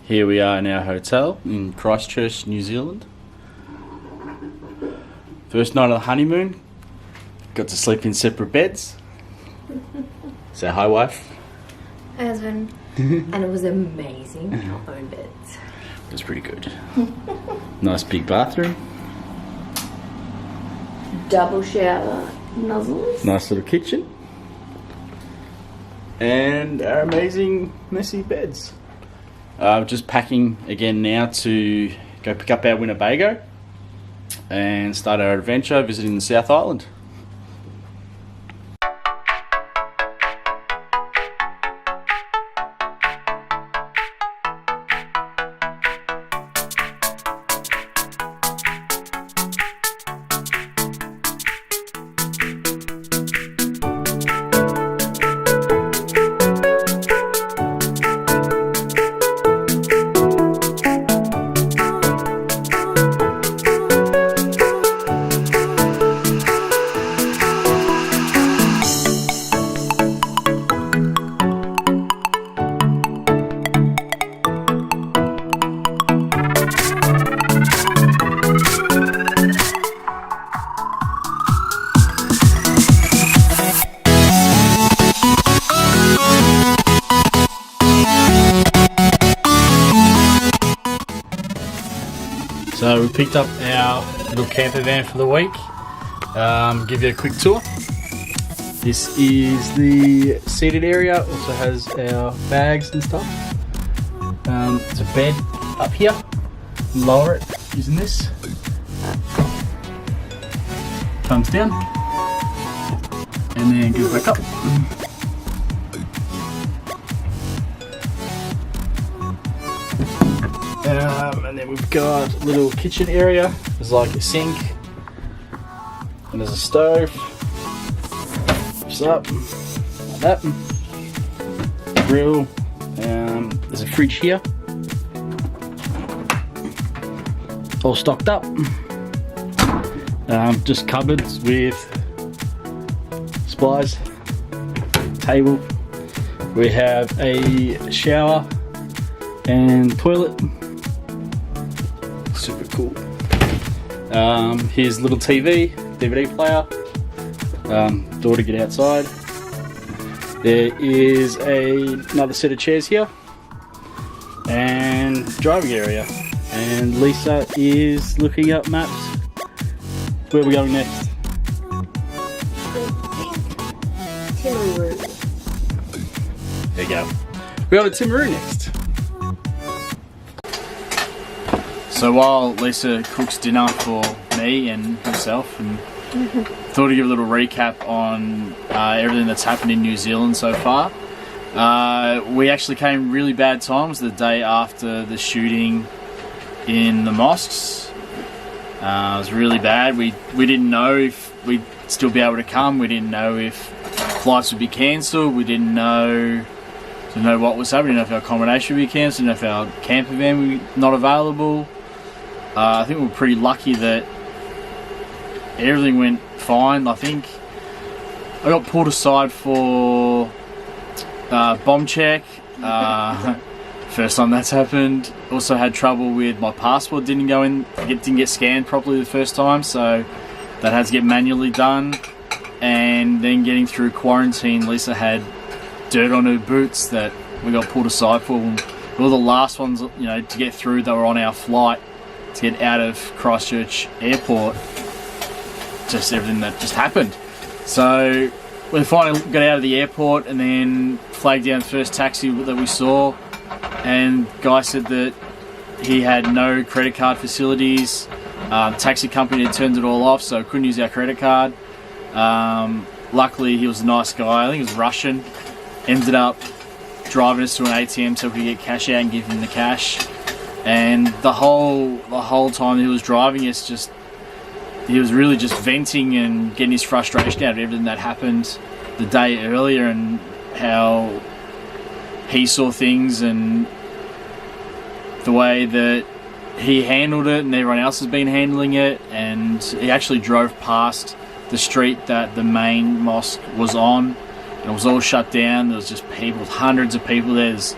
Here we are in our hotel in Christchurch, New Zealand. First night of the honeymoon. Got to sleep in separate beds. Say hi, wife. Hi, husband. And it was amazing. Our own beds. It was pretty good. Nice big bathroom. Double shower nuzzles. Nice little kitchen. And our amazing messy beds. Just packing again now to go pick up our Winnebago and start our adventure visiting the South Island. So we picked up our little camper van for the week. Give you a quick tour. This is the seated area. Also has our bags and stuff. It's a bed up here. Lower it using this. Comes down and then goes back up. And then we've got a little kitchen area. There's like a sink, and there's a stove. Just up like that. Grill. There's a fridge here, all stocked up. Just cupboards with supplies. Table. We have a shower and toilet. Super cool. Here's a little TV, DVD player. Door to get outside. There is another set of chairs here, and driving area. And Lisa is looking up maps. Where are we going next? Timaru. There you go. We're going to Timaru next. So while Lisa cooks dinner for me and herself, and thought I'd give a little recap on everything that's happened in New Zealand so far. We actually came really bad times the day after the shooting in the mosques. It was really bad. We didn't know if we'd still be able to come. We didn't know if flights would be cancelled. We didn't know what was happening. Didn't know if our accommodation would be cancelled. Didn't know if our campervan would be not available. I think we were pretty lucky that everything went fine. I think I got pulled aside for bomb check. First time that's happened. Also had trouble with my passport. Didn't get scanned properly the first time, so that had to get manually done. And then getting through quarantine, Lisa had dirt on her boots that we got pulled aside for. We were the last ones, to get through. They were on our flight to get out of Christchurch airport. Just everything that just happened. So we finally got out of the airport and then flagged down the first taxi that we saw, and the guy said that he had no credit card facilities. Taxi company had turned it all off, so couldn't use our credit card. Luckily he was a nice guy. I think he was Russian. Ended up driving us to an ATM so we could get cash out and give him the cash. And the whole time he was driving us, he was really just venting and getting his frustration out of everything that happened the day earlier and how he saw things and the way that he handled it and everyone else has been handling it. And he actually drove past the street that the main mosque was on, and it was all shut down. There was just people, hundreds of people there. There's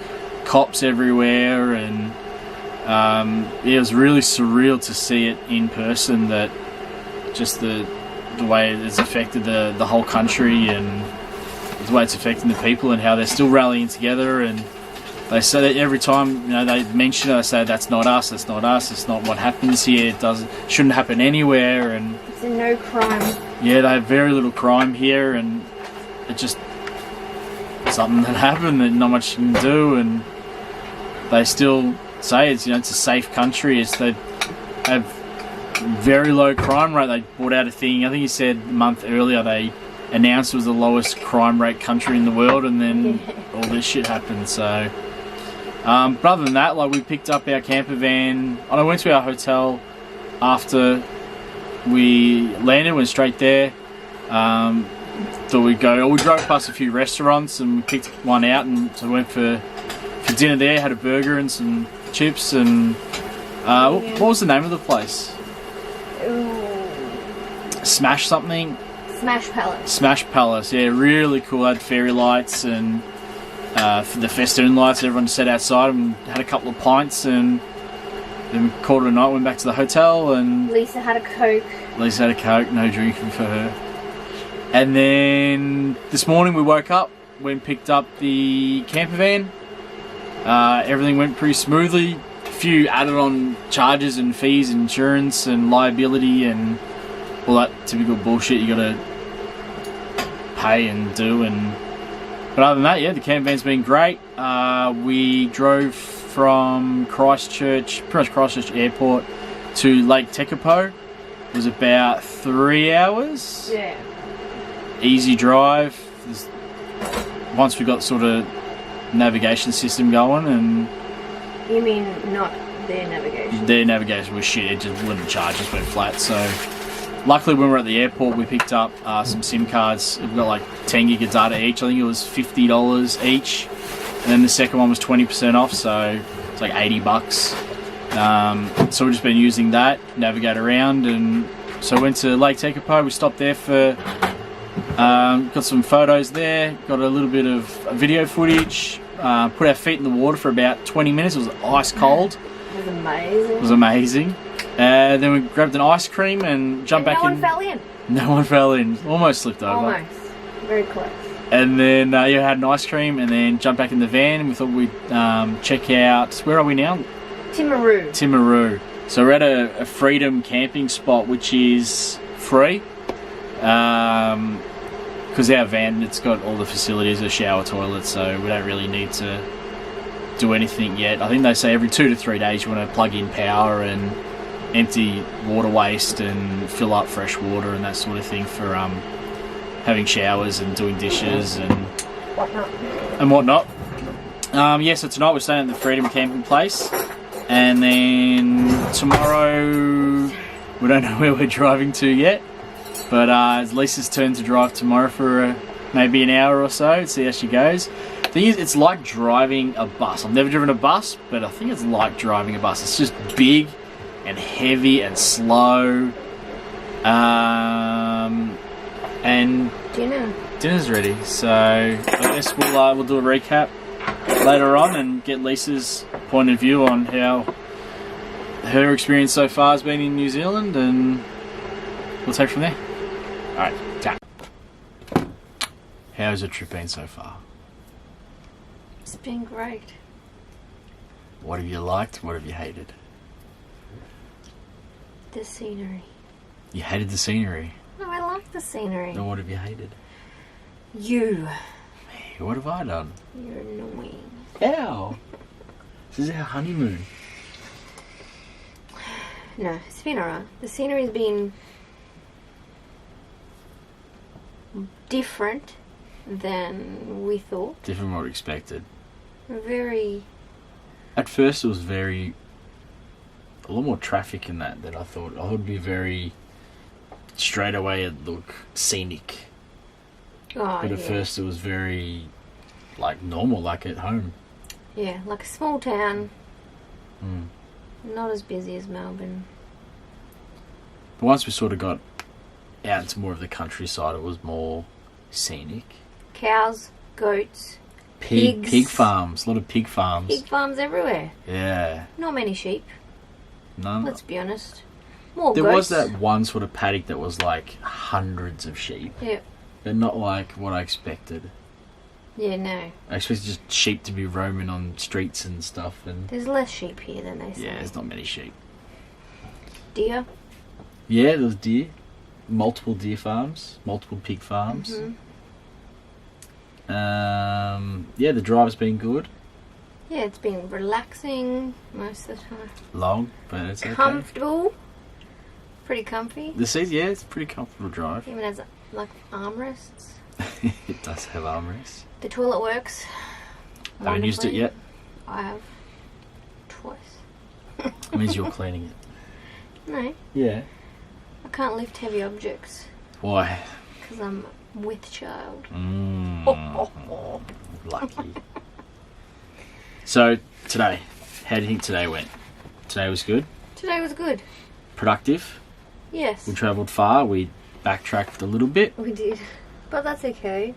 cops everywhere, and it was really surreal to see it in person. That just the way it's affected the whole country, and the way it's affecting the people, and how they're still rallying together. And they say that every time they mention it, they say that's not us, that's not us, it's not what happens here. It shouldn't happen anywhere. And it's a no crime. Yeah, they have very little crime here, and it's just something that happened that not much you can do. And they still say it's a safe country. They have very low crime rate. They brought out a thing, I think he said a month earlier, they announced it was the lowest crime rate country in the world, and then all this shit happened. So but other than that, we picked up our camper van, and I went to our hotel after we landed, went straight there. Thought we drove past a few restaurants and we picked one out, and so we went for dinner there, had a burger and some chips. And what was the name of the place? Smash something? Smash Palace. Smash Palace, yeah, really cool. Had fairy lights and the festoon lights. Everyone sat outside and had a couple of pints, and then we called it a night, went back to the hotel. And Lisa had a Coke. No drinking for her. And then this morning we woke up, went and picked up the camper van. Everything went pretty smoothly. A few added on charges and fees, and insurance and liability and all that typical bullshit you gotta pay and do. But other than that, yeah, the camper van's been great. We drove from Christchurch, pretty much Christchurch Airport, to Lake Tekapo. It was about 3 hours. Yeah. Easy drive. Once we got sort of navigation system going. And you mean not their navigation? Their navigation was shit. It just wouldn't charge, just went flat. So luckily when we were at the airport, we picked up some SIM cards. We've got 10 gig of data each. I think it was $50 each, and then the second one was 20% off, so it's like $80. So we've just been using that, navigate around. And so we went to Lake Tekapo. We stopped there for got some photos there, got a little bit of video footage, put our feet in the water for about 20 minutes. It was ice cold. It was amazing. Then we grabbed an ice cream and jumped back in. No one fell in. No one fell in. Almost slipped over. Almost. Very close. And then had an ice cream, and then jumped back in the van, and we thought we'd check out, where are we now? Timaru. So we're at a freedom camping spot, which is free. Because our van, it's got all the facilities, a shower, toilet, so we don't really need to do anything yet. I think they say every 2 to 3 days you want to plug in power and empty water waste and fill up fresh water and that sort of thing for having showers and doing dishes and whatnot. So tonight we're staying at the Freedom Camping Place, and then tomorrow we don't know where we're driving to yet. But it's Lisa's turn to drive tomorrow for maybe an hour or so, see how she goes. The thing is, it's like driving a bus. I've never driven a bus, but I think it's like driving a bus. It's just big and heavy and slow. And dinner's ready. So I guess we'll do a recap later on and get Lisa's point of view on how her experience so far has been in New Zealand, and we'll take from there. Alright, ciao. How's your trip been so far? It's been great. What have you liked? What have you hated? The scenery. You hated the scenery? No, I like the scenery. Then what have you hated? You. Me? What have I done? You're annoying. How? This is our honeymoon. No, it's been alright. The scenery's been different than we thought. Different from what we expected. Very... At first it was a lot more traffic in that than I thought. I thought it'd be very straight away, it'd look scenic. Oh, but at first it was very normal, like at home. Yeah, like a small town. Not as busy as Melbourne. But once we sort of got out into more of the countryside, it was more scenic. Cows, goats, Pig farms. A lot of pig farms. Pig farms everywhere. Yeah. Not many sheep. None. Let's be honest. More There goats. was that one sort of paddock that was like hundreds of sheep. Yeah. But not like what I expected. Yeah, no. I expected just sheep to be roaming on streets and stuff. And There's less sheep here than they say. yeah, there's not many sheep. Deer. Yeah, there was deer. Multiple deer farms. Multiple pig farms. Mm-hmm. Yeah, the drive's been good. Yeah, it's been relaxing most of the time. Long, but it's okay. Comfortable. Pretty comfy. The seat, yeah, it's a pretty comfortable drive. Even has like armrests. It does have armrests. The toilet works. I haven't used it wonderfully. yet. I have. Twice. It means you're cleaning it. No, Yeah. I can't lift heavy objects Why? because I'm with child. Lucky. So, today. How do you think today went? Today was good? Today was good. Productive? Yes, We travelled far. We backtracked a little bit. we did. But that's okay.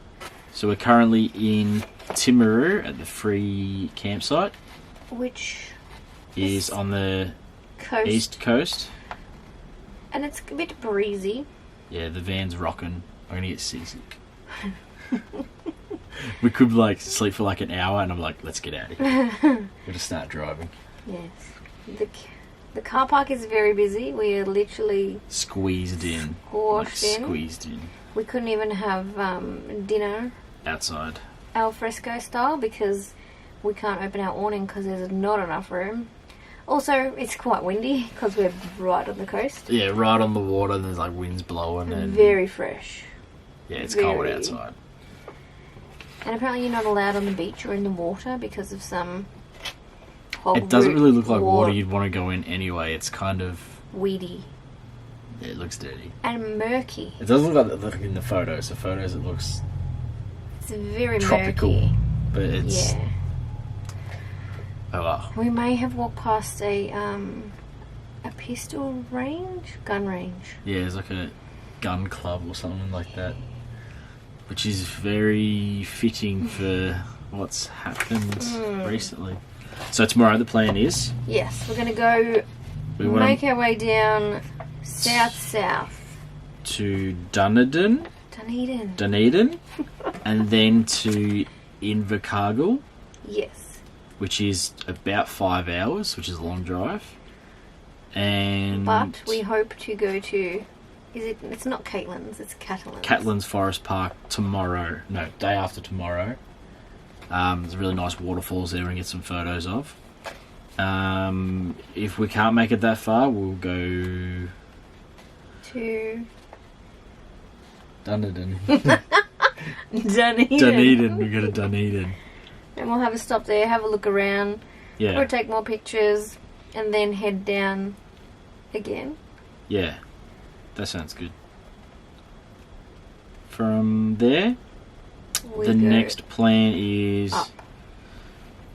So we're currently in Timaru at the free campsite. Which Is on the coast? east coast. And it's a bit breezy. Yeah, the van's rocking. I'm gonna get seasick. We could like sleep for like an hour, and I'm like, let's get out of here. We'll just start driving. Yes. The car park is very busy. We are literally Squeezed in. squashed in. Squeezed in. We couldn't even have dinner Outside. al fresco style because we can't open our awning because there's not enough room. Also, it's quite windy because we're right on the coast. Yeah, right on the water, and there's like winds blowing, and Very fresh. yeah, it's cold very- outside. And apparently you're not allowed on the beach or in the water because of some It doesn't really look like water or you'd want to go in anyway. It's kind of weedy yeah, it looks dirty. and murky. It doesn't look like in the photos. The photos it looks It's very tropical, murky. but it's Yeah. oh well. We may have walked past a gun range. Yeah, it's like a gun club or something like that, which is very fitting for what's happened recently. So tomorrow the plan is Yes, we're going to go we want make our way down south. to Dunedin, and then to Invercargill, Yes. which is about 5 hours, which is a long drive. And But we hope to go to... It's not Caitlin's, it's Catalan's. Catlin's Forest Park tomorrow. No, day after tomorrow. There's really nice waterfalls there and get some photos of. If we can't make it that far, we'll go To... Dunedin. Dunedin. Dunedin. We go to Dunedin. And we'll have a stop there, have a look around, Yeah. or take more pictures, and then head down again. Yeah. That sounds good. From there, We the go next plan is up.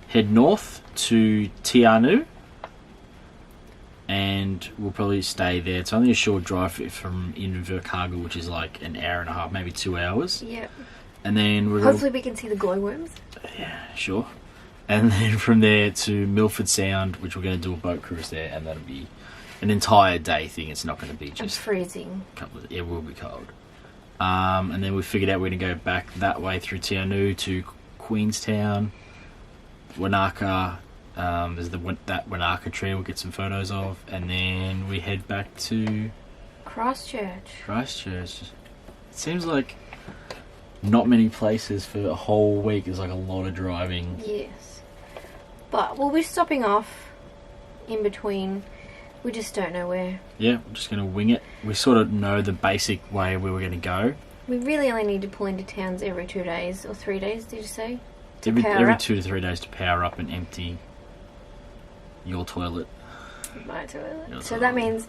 head north to Timaru, and we'll probably stay there. It's only a short drive from Invercargill, which is like an hour and a half, maybe 2 hours. Yep. And then we're Hopefully we can see the glowworms. yeah, sure. And then from there to Milford Sound, which we're going to do a boat cruise there, and that'll be an entire day thing. It's not going to be It's just freezing. a couple of. It will be cold. And then we figured out we're going to go back that way through Timaru to Queenstown, Wanaka. There's that Wanaka tree we'll get some photos of, and then we head back to Christchurch. It seems like not many places for a whole week. Is like a lot of driving. Yes. But we'll be stopping off in between. We just don't know where. Yeah, we're just going to wing it. We sort of know the basic way where we're going to go. We really only need to pull into towns every 2 days or 3 days, did you say? Every power up. 2 to 3 days to power up and empty your toilet. My toilet. Your So that toilet. means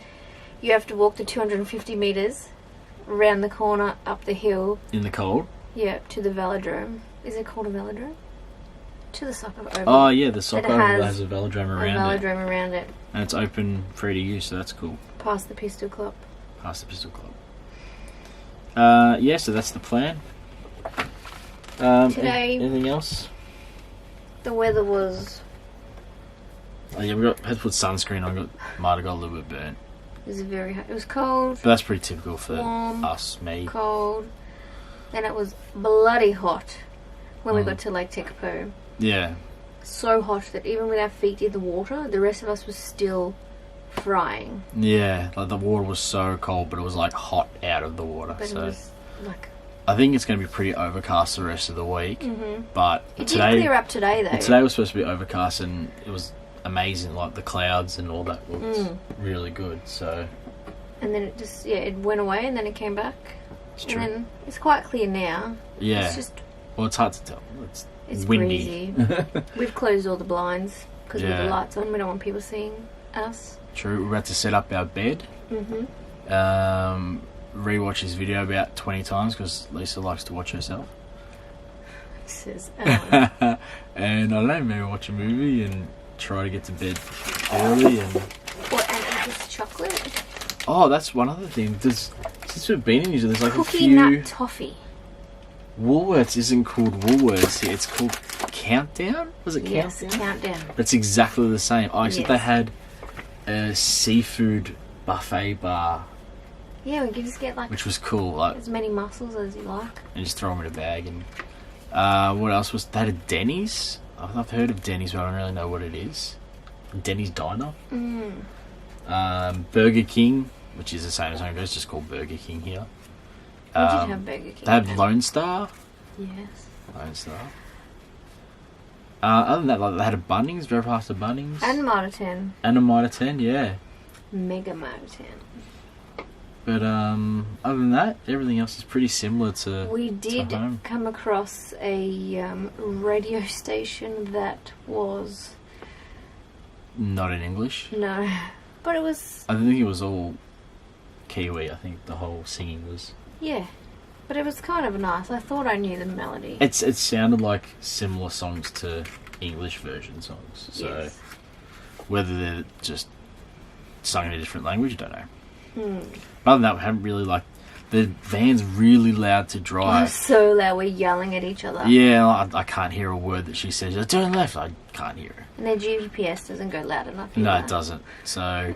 you have to walk the 250 metres around the corner, up the hill, In the cold. yeah, to the velodrome. Is it called a velodrome? To the soccer oval. Oh yeah, the soccer It oval has has a velodrome a around it. velodrome around it, And it's open, free to use, so that's cool. past the Pistol Club. Past the Pistol Club. Yeah, so that's the plan. Today- Anything else? The weather was... Oh, yeah, had to put sunscreen on. Might have got a little bit burnt. It was very hot. It was cold. But that's pretty typical for warm, me. Cold. Then it was bloody hot when we got to Lake Tekapo. Yeah. So hot that even with our feet in the water, the rest of us was still frying. Yeah, like the water was so cold, but it was like hot out of the water. But so it was like... I think it's going to be pretty overcast the rest of the week. But it today, did clear up today, though. Today was supposed to be overcast, and it was amazing. Like the clouds and all that looked really good. So. And then it just it went away, and then it came back. It's true. And then it's quite clear now. Yeah. It's just... Well, it's hard to tell. It's windy. breezy. We've closed all the blinds because with the lights on, we don't want people seeing us. True. We're about to set up our bed. Rewatch his video about 20 times because Lisa likes to watch herself. Says and I don't know, maybe watch a movie and try to get to bed early and... What, and eat this chocolate? Oh, that's one other thing. Since we've been in New Zealand, there's like Cookie a few... nut toffee. Woolworths isn't called Woolworths here. It's called Countdown? Was it Countdown? Yes, Countdown. It's exactly the same. Oh, except Yes. they had a seafood buffet bar. Yeah, we can just get like... Which was cool. Like, as many mussels as you like. and just throw them in a bag. And what else was... They had a Denny's. I've heard of Denny's, but I don't really know what it is. Denny's Diner. Burger King, which is the same as home, it's just called Burger King here. We did have Burger King. They had Lone Star. Yes. Lone Star. Other than that, like, they had a Bunnings. Drove past a Bunnings. And Mitre 10. And a Mitre 10, yeah. Mega Mitre 10. But other than that, everything else is pretty similar to We did to home. come across a radio station that was... Not in English. No. But it was... I think it was all Kiwi. I think the whole singing was... Yeah. But it was kind of nice. I thought I knew the melody. It sounded like similar songs to English version songs. So Yes. whether they're just sung in a different language, I don't know. Other than that, we haven't really the van's really loud to It was drive. so loud. We're yelling at each other. Yeah, I can't hear a word that she says. Turn left. I can't hear her. And their GPS doesn't go loud enough either. No, it doesn't. So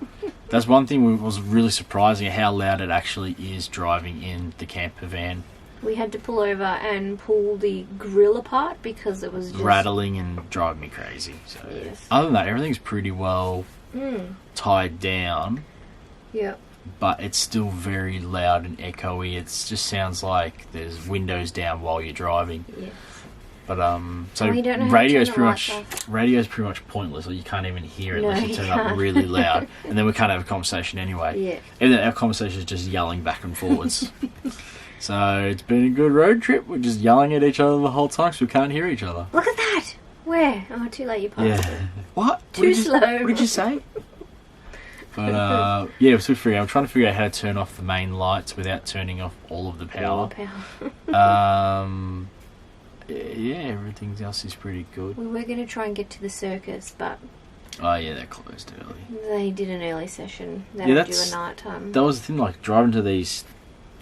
that's one thing was really surprising, how loud it actually is driving in the camper van. We had to pull over and pull the grill apart because it was just... rattling and driving me crazy. So Yes. other than that, everything's pretty well tied down. Yep. But it's still very loud and echoey. It just sounds like there's windows down while you're driving. Yes. But so And we don't know how to radio's turn pretty the much lights pointless. Or you can't even hear it No, unless you you turn it up can't. really loud, and then we can't have a conversation anyway. Yeah. And then our conversation is just yelling back and forwards. So it's been a good road trip. We're just yelling at each other the whole time, so we can't hear each other. Look at that! Where? Oh, too late, you passed it. What? Too slow. What did you say? But yeah, so I'm trying to figure out how to turn off the main lights without turning off all of the power. Yeah, everything else is pretty good. We were going to try and get to the circus, but Oh yeah, they're closed early. they did an early session. They Yeah, don't do that's- a night time. That was the thing, like driving to these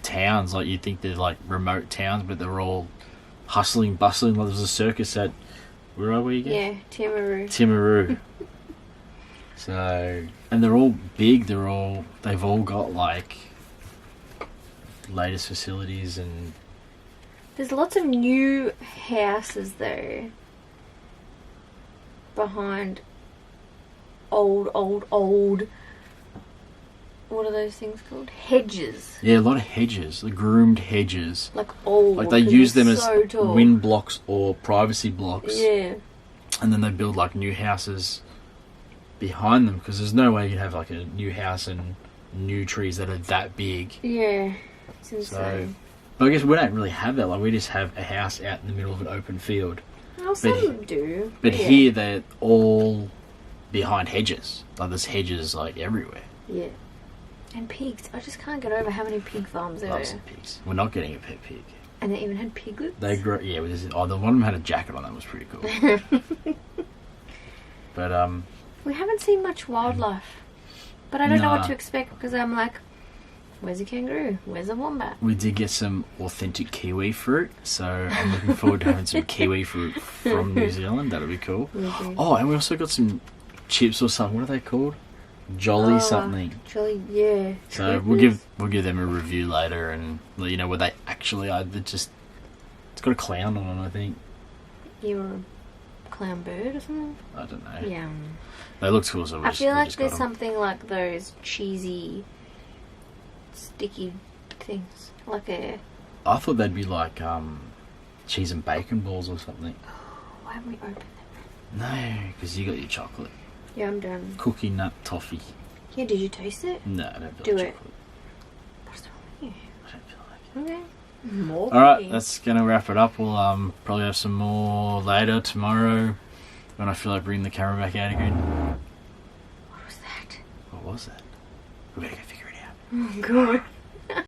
towns, like you'd think they're like remote towns, but they're all hustling, bustling. Like there's a circus at, where are we again? Yeah, Timaru. Timaru. So, and they're all big. They've all got like latest facilities and There's lots of new houses though behind old what are those things called? Hedges. yeah, a lot of hedges, the groomed hedges. Like old. Like they 'cause use they're them as so tall. wind blocks or privacy blocks. Yeah. And then they build like new houses behind them, because there's no way you'd have like a new house and new trees that are that big. Yeah. It's So, insane. but I guess we don't really have that. Like we just have a house out in the middle of an open field. Well, some do. But yeah. here they're all behind hedges. Like there's hedges like everywhere. Yeah. And pigs. I just can't get over how many pig farms there Lots are. of pigs. We're not getting a pet pig. And they even had piglets. They grow. Yeah, the one of them had a jacket on. That was pretty cool. But We haven't seen much wildlife. But I don't know what Nah. to expect because I'm like, Where's the kangaroo? Where's the wombat? We did get some authentic kiwi fruit, so I'm looking forward to having some kiwi fruit from New Zealand. That'll be cool. Oh, and we also got some chips or something. What are they called? Jolly something. Jolly, yeah. So we'll give them a review later and let you know what they actually are. It's got a clown on it, I think. You're a clown bird or something? I don't know. Yeah. They look cool, so I feel like there's something like those cheesy, sticky things. I thought they'd be like cheese and bacon balls or something. Why haven't we opened them? No, because you got your chocolate. Yeah, I'm done. Cookie nut toffee. Yeah, did you taste it? No, I don't feel Do like it. chocolate. What's wrong with you? I don't feel like it. Okay. More Alright, cookies. that's gonna wrap it up. We'll probably have some more later tomorrow when I feel like bringing the camera back out again. What was that? What was that? We better go figure it out. Oh, God.